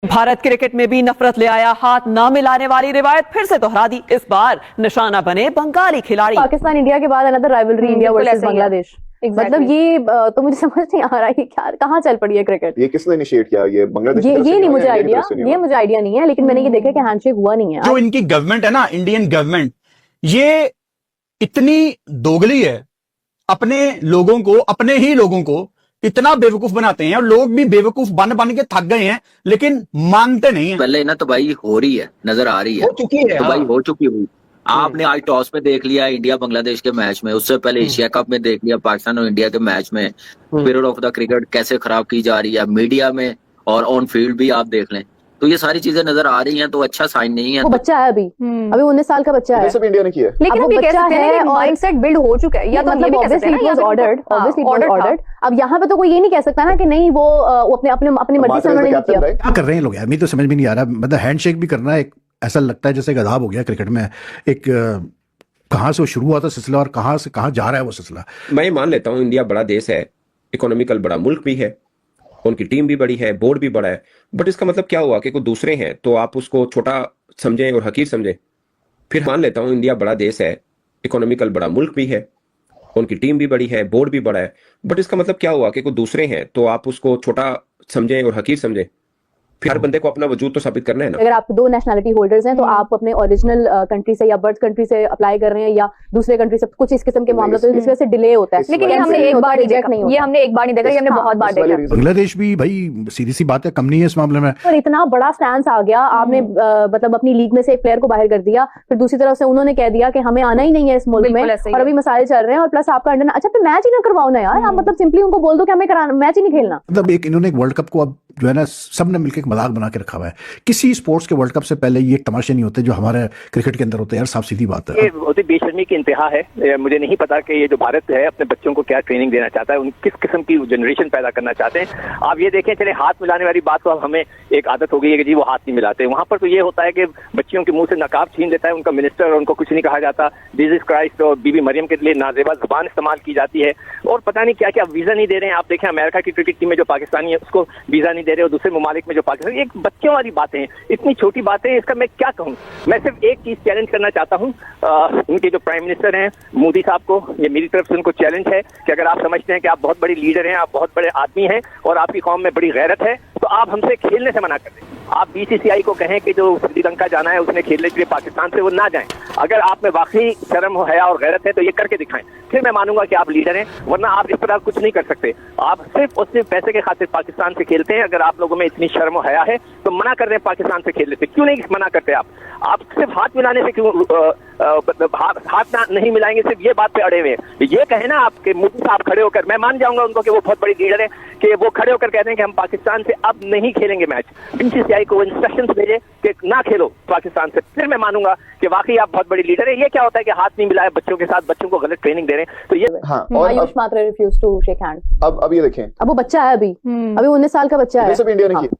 Bharat cricket में भी नफरत ले आया हाथ न मिलाने वाली रिवायत फिर से दोहरा दी। इस बार निशाना बने बंगाली खिलाड़ी। पाकिस्तान इंडिया के बाद another rivalry India versus Bangladesh. मतलब ये तो मुझे समझ नहीं आ रहा है कि क्या कहाँ चल पड़ी है क्रिकेट। ये किसने इनिशिएट किया? ये बांग्लादेश ये नहीं मुझे आइडिया नहीं है, लेकिन मैंने ये देखा कि हैंडशेक हुआ नहीं है। जो इनकी गवर्नमेंट है ना, इंडियन गवर्नमेंट, ये इतनी दोगली है, अपने लोगों को, अपने ही लोगों को इतना बेवकूफ बनाते हैं और लोग भी बेवकूफ बन बन के थक गए हैं, लेकिन मानते नहीं है। पहले ना तबाही हो रही है, नजर आ रही है, हो चुकी है, तबाही हो चुकी हुई। आपने आज टॉस में देख लिया इंडिया बांग्लादेश के मैच में, उससे पहले एशिया कप में देख लिया पाकिस्तान और इंडिया के मैच में। पीरियड ऑफ द क्रिकेट कैसे खराब की जा रही है मीडिया में और ऑन फील्ड भी आप देख लें, तो ये सारी चीजें नजर आ रही हैं, तो अच्छा साइन नहीं है। वो बच्चा है अभी 19 साल का बच्चा है। सब इंडिया ने किया, लेकिन अभी बच्चा है, माइंडसेट बिल्ड हो चुका है। या तो मतलब ऑब्वियसली इट वाज ऑर्डर्ड। अब यहाँ पे तो कोई ये नहीं कह सकता ना कि नहीं वो अपनी मर्जी से उन्होंने किया। क्या कर रहे हैं लोग यार, मुझे तो समझ में नहीं आ रहा। मतलब हैंडशेक भी करना एक ऐसा लगता है जैसे एक अदाब हो गया क्रिकेट में। एक कहाँ से वो शुरू हुआ था सिलसिला और कहाँ से कहाँ जा रहा है वो सिलसिला। मैं मान लेता हूँ इंडिया बड़ा देश है, इकोनॉमिकल बड़ा मुल्क भी है, उनकी टीम भी बड़ी है, बोर्ड भी बड़ा है, बट इसका मतलब क्या हुआ कि कोई दूसरे हैं तो आप उसको छोटा समझें और हकीर समझें। फिर मान लेता हूँ इंडिया बड़ा देश है, इकोनॉमिकल बड़ा मुल्क भी है, उनकी टीम भी बड़ी है, बोर्ड भी बड़ा है, बट इसका मतलब क्या हुआ कि कोई दूसरे हैं तो आप उसको छोटा समझें और हकीर समझें। फिर हर बंदे को अपना वजूद तो साबित करना है ना। अगर आप 2 नेशनैलिटी होल्डर्स हैं तो आप अपने ओरिजिनल कंट्री से या बर्थ कंट्री से अप्लाई कर रहे हैं या दूसरे कंट्री से, कुछ इस किस्म के मामले तो इस वजह से डिले होता है। लेकिन ये हमने एक बार रिजेक्ट नहीं होता, ये हमने एक बार नहीं देखा, ये हमने बहुत बार देखा। बांग्लादेश भी भाई सीधी सी बात है कम नहीं है इस मामले में। और इतना बड़ा स्टैंस आ गया, आपने मतलब अपनी लीग में से एक प्लेयर को बाहर कर दिया, फिर दूसरी तरफ से उन्होंने कह दिया कि हमें आना ही नहीं है इस मुल्क में, और अभी मसाइल चल रहे हैं, और प्लस आपका अंडर। अच्छा फिर मैच ही ना करवाओ ना यार, आप मतलब सिंपली उनको बोल दो कि हमें मैच ही नहीं खेलना। मतलब एक इन्होंने एक वर्ल्ड कप को अब जो है ना सबने मिलकर एक मजाक बना के रखा हुआ है। किसी स्पोर्ट्स के वर्ल्ड कप से पहले ये तमाशे नहीं होते जो हमारे क्रिकेट के अंदर होते हैं यार, साफ सीधी बात है। ये बहुत ही बेशर्मी की इंतहा है। मुझे नहीं पता कि ये जो भारत है अपने बच्चों को क्या ट्रेनिंग देना चाहता है, उन किस किस्म की जनरेशन पैदा करना चाहते हैं। आप ये देखें, चले हाथ मिलाने वाली बात तो अब हमें एक आदत हो गई है कि जी वो हाथ नहीं मिलाते। वहां पर तो ये होता है कि बच्चियों के मुंह से नकाब छीन लेता है उनका मिनिस्टर, और उनको कुछ नहीं कहा जाता। जीसस क्राइस्ट और बीबी मरियम के लिए नाजेबा जुबान इस्तेमाल की जाती है, और पता नहीं क्या क्या वीजा नहीं दे रहे हैं। आप देखें अमेरिका की क्रिकेट टीम में जो पाकिस्तानी है उसको वीजा नहीं दे रहे, और दूसरे ममालिक में जो पाकिस्तान, एक बच्चों वाली बातें हैं, इतनी छोटी बातें, इसका मैं क्या कहूँ। मैं सिर्फ एक चीज चैलेंज करना चाहता हूँ उनके जो प्राइम मिनिस्टर हैं मोदी साहब को, ये मेरी तरफ से उनको चैलेंज है कि अगर आप समझते हैं कि आप बहुत बड़ी लीडर हैं, आप बहुत बड़े आदमी हैं और आपकी कौम में बड़ी गैरत है, तो आप हमसे खेलने से मना कर दें। आप बीसीसीआई को कहें कि जो श्रीलंका जाना है उसने खेलने के लिए पाकिस्तान से वो ना जाएं। अगर आप में वाकई शर्म हया और गैरत है तो ये करके दिखाएं, फिर मैं मानूंगा कि आप लीडर हैं, वरना आप इस तरह कुछ नहीं कर सकते। आप सिर्फ और सिर्फ पैसे के खातिर पाकिस्तान से खेलते हैं। अगर आप लोगों में इतनी शर्म हया है तो मना कर दें पाकिस्तान से खेलने से। क्यों नहीं मना करते आप सिर्फ हाथ मिलाने से क्यों हाथ नहीं मिलाएंगे, सिर्फ ये बात पे अड़े हुए हैं। ये कहे ना आपके मोदी साहब खड़े होकर, मैं मान जाऊंगा उनको कि वो बहुत बड़ी लीडर है, कि वो खड़े होकर कहते हैं कि हम पाकिस्तान से अब नहीं खेलेंगे मैच, बीसीसीआई को इंस्ट्रक्शंस भेजे कि ना खेलो पाकिस्तान से, फिर मैं मानूंगा कि वाकई आप बहुत बड़ी लीडर है। ये क्या होता है कि हाथ नहीं मिलाए बच्चों के साथ, बच्चों को गलत ट्रेनिंग दे रहे हैं, तो ये आयुष मात्रा रिफ्यूज टू शेक हैंड। अब ये देखें, अब वो बच्चा है अभी 19 साल का बच्चा है। सब इंडिया ने किया,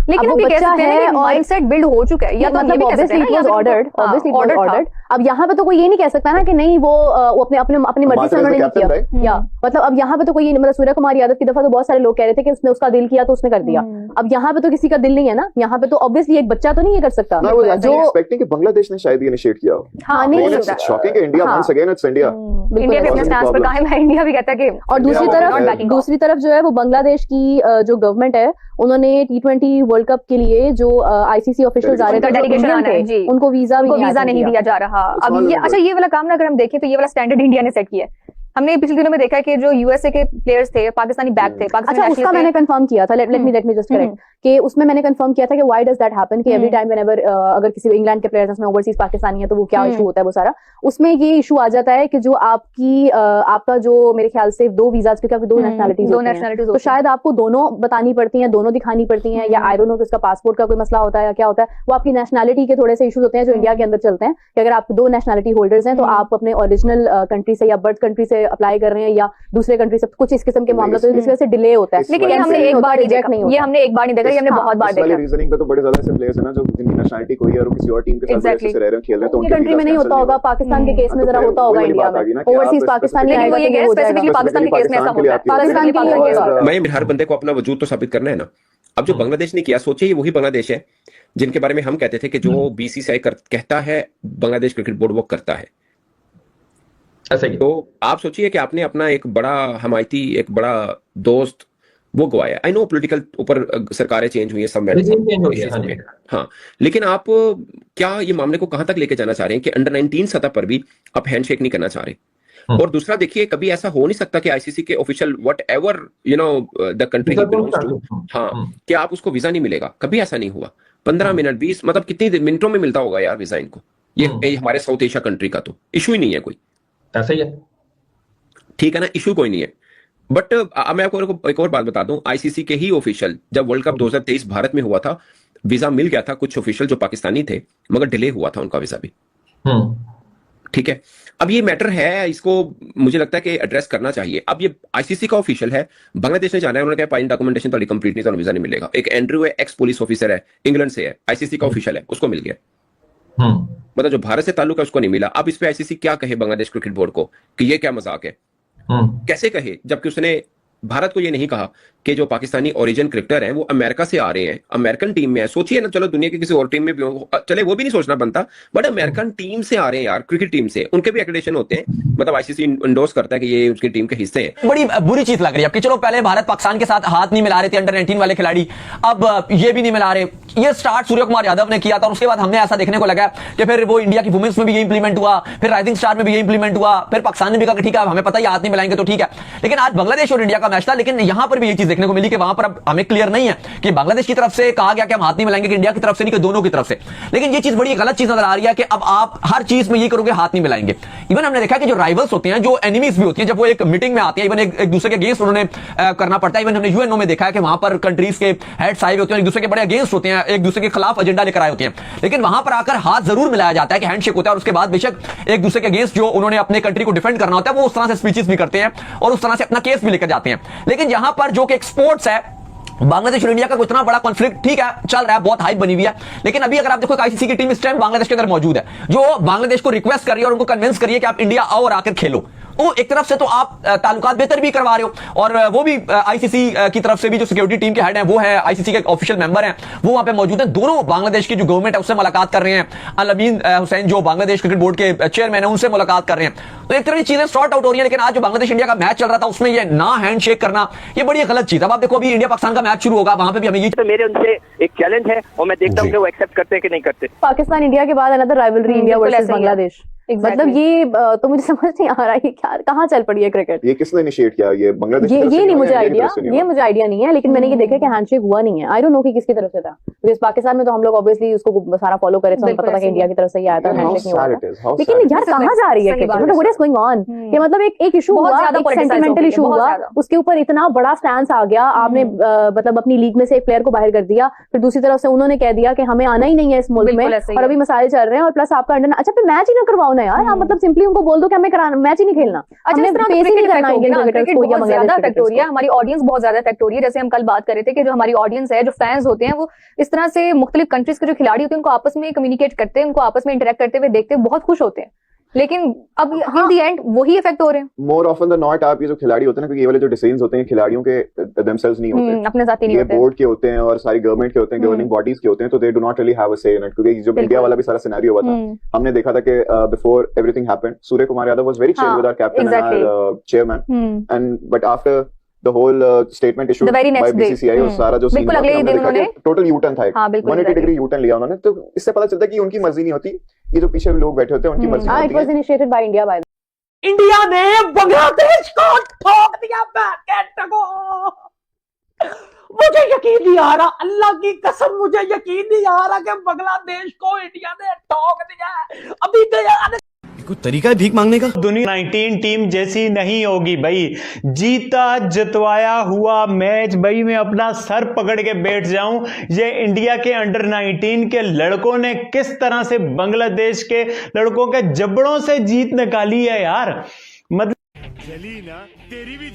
लेकिन अभी बच्चा है, माइंडसेट बिल्ड हो चुका है। या तो मतलब ऑब्वियसली इट वाज ऑर्डर्ड। अब यहाँ पे तो कोई ये नहीं कह सकता ना कि नहीं वो अपनी मर्जी से उन्होंने किया। या मतलब अब यहाँ पे तो कोई, मतलब सूर्य कुमार यादव की दफा तो बहुत सारे लोग कह रहे थे कि उसने उसका दिल किया तो उसने कर दिया। अब यहाँ पे तो किसी का दिल नहीं है ना, यहाँ पे तो ऑब्वियसली एक बच्चा तो नहीं ये कर सकता जो एक्सपेक्टिंग कि बांग्लादेश ने शायद इनिशिएट किया हो। हाँ नहीं हो सकता। शॉकिंग है, India once again it's India. India भी अपने स्टैंड पर कायम है, इंडिया भी कहता है कि, और दूसरी तरफ जो है वो बांग्लादेश की जो गवर्नमेंट है, उन्होंने T20 वर्ल्ड कप के लिए जो आईसीसी ऑफिशियल्स आ रहे थे, डेलीगेशन आना है, उनको वीजा नहीं दिया जा रहा। अब ये अच्छा, ये वाला काम ना अगर हम देखें तो ये वाला स्टैंडर्ड इंडिया ने सेट किया है। हमने पिछले दिनों में देखा है कि जो यूएसए के प्लेयर्स थे, पाकिस्तानी बैक थे, अच्छा उसका मैंने कंफर्म किया था, लेट मी जस्ट करेक्ट कि उसमें मैंने कंफर्म किया था कि व्हाई डज दैट हैपन, कि एवरी टाइम व्हेनेवर अगर किसी इंग्लैंड के प्लेयर्स उसमें ओवरसीज पाकिस्तानी है तो वो क्या इशू होता है, वो सारा उसमें ये इशू आ जाता है कि जो आपका जो मेरे ख्याल से 2 वीजाज के, क्योंकि 2 नेशनैलिटीज तो शायद आपको दोनों बतानी पड़ती हैं, दोनों दिखानी पड़ती हैं, या आई डोंट नो कि उसका पासपोर्ट का कोई मसला होता है या क्या होता है। वो आपकी नेशनैलिटी के थोड़े से इशूज होते हैं जो इंडिया के अंदर चलते हैं, कि अगर आप 2 नेशनैलिटी होल्डर्स हैं तो आप अपने ओरिजिनल कंट्री से या बर्थ कंट्री से अप्लाई कर रहे हैं या दूसरे कंट्री से, कुछ इस किस्म के मामले तो इस वजह से डिले होता है। लेकिन ये हमने एक बार रिजेक्ट नहीं, ये हमने एक बार नहीं देखा, ये हमने बहुत बार देखा। रीजनिंग पे तो बड़े ज्यादा ऐसे प्लेयर्स हैं ना जो जिनकी नेशनैलिटी कोई है और किसी और टीम के साथ ऐसे रह रहे हैं, खेल रहे हैं, तो उनके कंट्री में नहीं होता होगा, पाकिस्तान के केस में जरा होता होगा, इंडिया में ओवरसीज पाकिस्तानी आएगा, ये स्पेसिफिकली पाकिस्तान के केस में ऐसा होता है। पाकिस्तान के मैं हर बंदे को अपना वजूद तो साबित करना है ना। अब जो बांग्लादेश ने किया, सोचिए ये वही बांग्लादेश है जिनके बारे में हम कहते थे कि जो बीसीसीआई कहता है बांग्लादेश क्रिकेट बोर्ड वो करता है। ऐसा ही। तो आप सोचिए कि आपने अपना एक बड़ा हमायती, एक बड़ा दोस्त वो गवाया। आई नो पॉलिटिकल ऊपर सरकारें चेंज हुई है, सब में हाँ, लेकिन आप क्या ये मामले को कहां तक लेके जाना चाह रहे हैं कि अंडर 19 सतह पर भी आप हैंडशेक नहीं करना चाह रहे? और दूसरा देखिए, कभी ऐसा हो नहीं सकता कि आईसीसी के official whatever you know the country he belongs to, हाँ, कि आप उसको वीजा नहीं मिलेगा। कभी ऐसा नहीं हुआ। 15 मिनट 20 मतलब कितनी मिनटों में मिलता होगा यार वीजा इनको। ये हमारे साउथ एशिया कंट्री का तो इशू ही नहीं है कोई। ऐसा ही है, ठीक है ना, इशू कोई नहीं है। बट मैं आपको एक और बात बता दूं, आईसीसी के ही ऑफिशियल जब वर्ल्ड कप 2023 भारत में हुआ था, वीजा मिल गया था कुछ ऑफिशियल जो पाकिस्तानी थे, मगर डिले हुआ था उनका वीजा भी। ठीक है, अब ये मैटर है, इसको मुझे लगता है कि एड्रेस करना चाहिए। अब ये आईसीसी का ऑफिशियल है, बांग्लादेश ने जाना है, उन्होंने कहा पाइन डॉक्यूमेंटेशन तो कंप्लीट नहीं, तो वीजा नहीं मिलेगा। एक एंड्रू है, एक्स पुलिस ऑफिसर है, इंग्लैंड से है, आईसीसी का ऑफिशियल है, उसको मिल गया। मतलब जो भारत से ताल्लुक है उसको नहीं मिला। अब इस पे आईसीसी क्या कहे बांग्लादेश क्रिकेट बोर्ड को कि ये क्या मजाक है? कैसे कहे, जबकि उसने भारत को ये नहीं कहा कि जो पाकिस्तानी ओरिजिन क्रिकेटर हैं वो अमेरिका से आ रहे हैं, अमेरिकन टीम में है। सोचिए ना, चलो दुनिया की किसी और टीम में भी हो, चले वो भी नहीं सोचना बनता, बट अमेरिकन टीम से आ रहे हैं यार, क्रिकेट टीम से, उनके भी एक्रेडिटेशन होते हैं, मतलब आईसीसी इंडोर्स करता है कि ये उसकी टीम के हिस्से हैं। बड़ी बुरी चीज लग रही है कि चलो पहले भारत पाकिस्तान के साथ हाथ नहीं मिला रहे थे अंडर 19 वाले खिलाड़ी, अब ये भी नहीं मिला रहे। ये स्टार्ट सूर्य कुमार यादव ने किया था और उसके बाद हमने ऐसा देखने को लगा कि फिर वो इंडिया की वुमेन्स में भी ये इंप्लीमेंट हुआ, फिर राइजिंग स्टार में भी ये इंप्लीमेंट हुआ, फिर पाकिस्तान ने भी कहा ठीक है हमें पता ही हाथ नहीं मिलाएंगे तो ठीक है। लेकिन आज बांग्लादेश और इंडिया का मैच था, लेकिन यहां पर भी ये चीज देखने को मिली कि वहां पर अब हमें क्लियर नहीं है कि बांग्लादेश की तरफ से कहा गया कि हम हाथ नहीं मिलाएंगे, कि इंडिया की तरफ से नहीं, कि दोनों की तरफ से। लेकिन ये चीज बड़ी गलत चीज नजर आ रही है कि अब आप हर चीज में ये करोगे हाथ नहीं मिलाएंगे। इवन हमने देखा कि जो राइवल्स होते हैं, जो एनिमीज भी होती हैं, जब वो एक मीटिंग में आते हैं, इवन एक दूसरे के अगेंस्ट उन्होंने करना पड़ता है। इवन हमने यूएनओ में देखा है कि वहां पर कंट्रीज के हेड्स आए होते हैं, एक दूसरे के बड़े अगेंस्ट होते हैं, एक दूसरे के खिलाफ एजेंडा लेकर आए होते हैं, लेकिन वहां पर आकर हाथ जरूर मिलाया जाता है कि हैंडशेक होता है, और उसके बाद बेशक एक दूसरे के अगेंस्ट जो उन्होंने अपने कंट्री को डिफेंड करना होता है वो उस तरह से स्पीचेस भी करते हैं और उस तरह से अपना केस भी लेकर जाते हैं। लेकिन यहां पर जो कि एक स्पोर्ट्स है, बांग्लादेश और इंडिया का इतना बड़ा कॉन्फ्लिक्ट ठीक है चल रहा है, बहुत हाइप बनी हुई है, लेकिन अभी अगर आप देखो आईसीसी की टीम इस टाइम बांग्लादेश के अंदर मौजूद है, जो बांग्लादेश को रिक्वेस्ट कर रही है और उनको कन्विंस करिए कि आप इंडिया आओ और आकर खेलो। तो एक तरफ से तो आप ताल्लुकात बेहतर भी करवा रहे हो, और वो भी आईसीसी की तरफ से भी जो सिक्योरिटी टीम के हेड हैं वो है आईसीसी के ऑफिशियल मेंबर हैं, वो वहां पे मौजूद हैं। दोनों बांग्लादेश की जो गवर्नमेंट है उससे मुलाकात कर रहे हैं, अल अमीन हुसैन जो बांग्लादेश क्रिकेट बोर्ड के चेयरमैन है उनसे मुलाकात कर रहे हैं। तो एक तरह की चीजें सॉर्ट आउट हो रही है। लेकिन आज जो बांग्लादेश इंडिया का मैच चल रहा था उसमें ये ना हैंडशेक करना ये बड़ी गलत चीज। अब आप देखो अभी इंडिया पाकिस्तान का मैच शुरू होगा, वहां पे भी हमें ये तो मेरे उनसे एक चैलेंज है और मैं देखता हूँ कि वो एक्सेप्ट करते हैं कि नहीं करते। पाकिस्तान इंडिया के बाद another rivalry India versus Bangladesh. मतलब ये तो मुझे समझ नहीं आ रहा है क्या कहाँ चल पड़ी है क्रिकेट। ये किसने इनिशिएट किया? ये बांग्लादेश ये नहीं मुझे आइडिया नहीं है, लेकिन मैंने ये देखा कि हैंडशेक हुआ नहीं है। आई डोंट नो कि किसकी तरफ से था, बिकॉज़ पाकिस्तान में तो हम लोग ऑब्वियसली उसको सारा फॉलो करे, तो हमें पता था कि इंडिया की तरफ से ही आया था, हैंडशेक नहीं हुआ। लेकिन यार कहाँ जा रही है क्रिकेट, मतलब व्हाट इज गोइंग ऑन? कि मतलब एक इशू हुआ, एक सेंटिमेंटल इशू हुआ, उसके ऊपर इतना बड़ा स्टैंस आ गया, आपने मतलब अपनी लीग में से एक प्लेयर को बाहर कर दिया, फिर दूसरी तरफ से उन्होंने कह दिया कि हमें आना ही नहीं है इस मुल्क में, और अभी मसाइल चल रहे हैं, और प्लस आपका अंडर, अच्छा फिर मैच ही ना करवाओ ना यार, मतलब सिंपली उनको बोल दो कि हमें मैच ही नहीं खेलना। अच्छा इस तरह फेस ही नहीं करना इंडियन क्रिकेटर्स को या बांग्लादेश इफेक्ट हो रही है, हमारी ऑडियंस बहुत ज्यादा इफेक्ट हो रही है। जैसे हम कल बात कर रहे थे कि जो हमारी ऑडियंस है, जो फैंस होते हैं, वो इस तरह से मुख्तलिफ कंट्रीज के जो खिलाड़ी होते हैं उनको आपस में कम्युनिकेट करते हैं, उनको आपस में इंटरेक्ट करते हुए देखते हैं, बहुत खुश होते हैं। लेकिन अब इन दी एंड वही इफेक्ट हो रहे हैं। मोर ऑफन द नॉट आप ये जो खिलाड़ी होते हैं ना, क्योंकि ये वाले जो डिसीजंस होते हैं खिलाड़ियों के देमसेल्व्स नहीं होते, अपने साथ ही नहीं होते, ये बोर्ड के होते हैं और सारी गवर्नमेंट के होते हैं, गवर्निंग बॉडीज के होते हैं, तो they do not really have a से इन इट। क्योंकि जो इंडिया वाला भी सारा सिनेरियो हुआ था, हमने देखा था कि before everything happened Surya Kumar Yadav was very chill with our captain and our chairman, and but after the whole statement issued by BCCI और सारा जो सीन टोटल यूटर्न था, 180 डिग्री यूटर्न लिया उन्होंने। तो इससे पता चलता है कि उनकी मर्जी नहीं होती, ये जो पीछे लोग बैठे होते हैं उनकी मर्जी होती है। It was initiated by India. By India ने बांग्लादेश को ठोक दिया बैकेट को। मुझे यकीन नहीं आ रहा, अल्लाह की कसम मुझे यकीन नहीं आ रहा कि बांग्लादेश को इंडिया ने ठोक दिया। अभी गया कोई तरीका है भीख मांगने का? दुनिया 19 टीम जैसी नहीं होगी भाई। जीता जतवाया हुआ मैच भाई, मैं अपना सर पकड़ के बैठ जाऊं। ये इंडिया के अंडर 19 के लड़कों ने किस तरह से बांग्लादेश के लड़कों के जबड़ों से जीत निकाली है यार। मतलब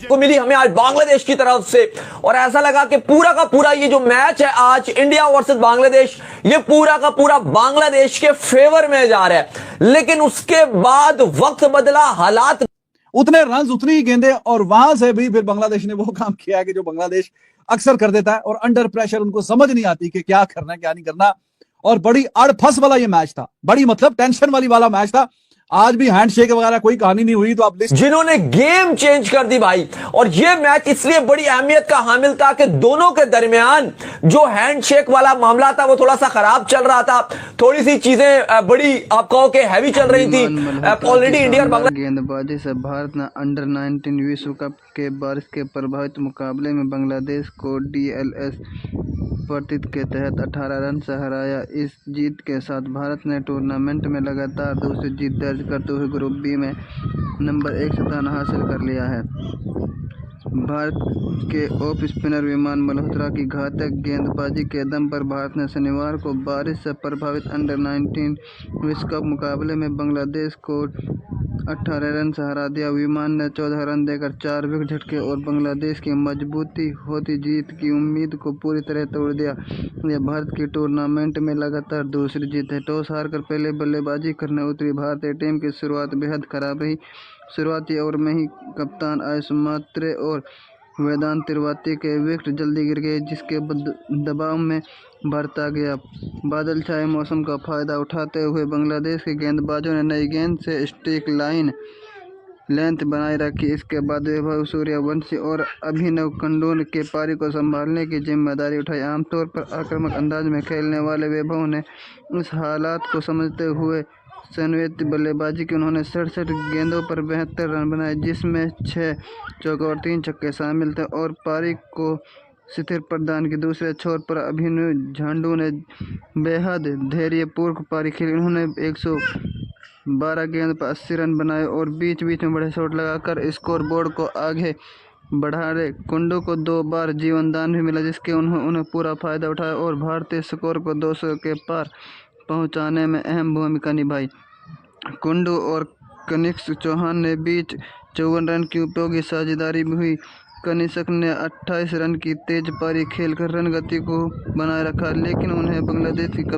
को मिली हमें आज बांग्लादेश की तरफ से, और ऐसा लगा कि पूरा का पूरा ये जो मैच है आज इंडिया वर्सेस बांग्लादेश, ये पूरा का पूरा बांग्लादेश के फेवर में जा रहा है। लेकिन उसके बाद वक्त बदला, हालात उतने रन उतनी ही गेंदें, और वहां से भी फिर बांग्लादेश ने वो काम किया कि जो बांग्लादेश अक्सर कर देता है, और अंडर प्रेशर उनको समझ नहीं आती कि क्या करना है क्या नहीं करना, और बड़ी अड़फस वाला ये मैच था, बड़ी मतलब टेंशन वाला मैच था। आज भी हैंडशेक वगैरह कोई कहानी नहीं हुई, तो आप लिस्ट जिन्होंने गेम चेंज कर दी भाई। और ये मैच इसलिए बड़ी अहमियत का हामिल था कि दोनों के दरमियान जो हैंडशेक वाला मामला था वो थोड़ा सा खराब चल रहा था, थोड़ी सी चीजें बड़ी आप कहो कि हैवी चल रही थी। ऑलरेडी इंडिया और बांग्लादेश गेंदबाजी से भारत ने अंडर 19 विश्व कप के बारिश के प्रभावित मुकाबले में बांग्लादेश को DLS प्रतीत के तहत 18 रन से हराया। इस जीत के साथ भारत ने टूर्नामेंट में लगातार दूसरी जीत दर्ज करते हुए ग्रुप बी में नंबर 1 स्थान हासिल कर लिया है। भारत के ऑफ स्पिनर विमान मल्होत्रा की घातक गेंदबाजी के दम पर भारत ने शनिवार को बारिश से प्रभावित अंडर 19 विश्व कप मुकाबले में बांग्लादेश को 18 रन से हरा दिया। विमान ने 14 रन देकर 4 विकेट झटके और बांग्लादेश की मजबूती होती जीत की उम्मीद को पूरी तरह तोड़ दिया। यह भारत की टूर्नामेंट में लगातार दूसरी जीत है। टॉस हारकर पहले बल्लेबाजी करने उतरी भारतीय टीम की शुरुआत बेहद खराब रही। शुरुआती ओवर में ही कप्तान आयुष मात्रे और वेदांत त्रिपाठी के विकेट जल्दी गिर गए, जिसके दबाव में भारत आ गया। बादल छाए मौसम का फायदा उठाते हुए बांग्लादेश के गेंदबाजों ने नई गेंद से स्ट्राइक लाइन लेंथ बनाए रखी। इसके बाद वैभव सूर्यवंशी और अभिनव कुंडू के पारी को संभालने की जिम्मेदारी उठाई। आमतौर पर आक्रामक अंदाज में खेलने वाले वैभव ने इस हालात को समझते हुए संयमित बल्लेबाजी की। उन्होंने 67 गेंदों पर 72 रन बनाए, जिसमें 6 चौके और 3 छक्के शामिल थे, और पारी को स्थिर प्रदान की। दूसरे छोर पर अभिनव झांडू ने बेहद धैर्यपूर्वक पारी खेली। उन्होंने 112 गेंद पर 80 रन बनाए और बीच बीच में बड़े शॉट लगाकर स्कोर बोर्ड को आगे बढ़ा रहे। कुंडू को 2 बार जीवनदान भी मिला, जिसके उन्हें पूरा फायदा उठाया और भारतीय स्कोर को 200 के पार पहुंचाने में अहम भूमिका निभाई। कुंडू और कनिष्क चौहान ने बीच 54 रन की उपयोगी साझेदारी भी हुई। कनिष्क ने 28 रन की तेज पारी खेलकर रन गति को बनाए रखा, लेकिन उन्हें बांग्लादेश की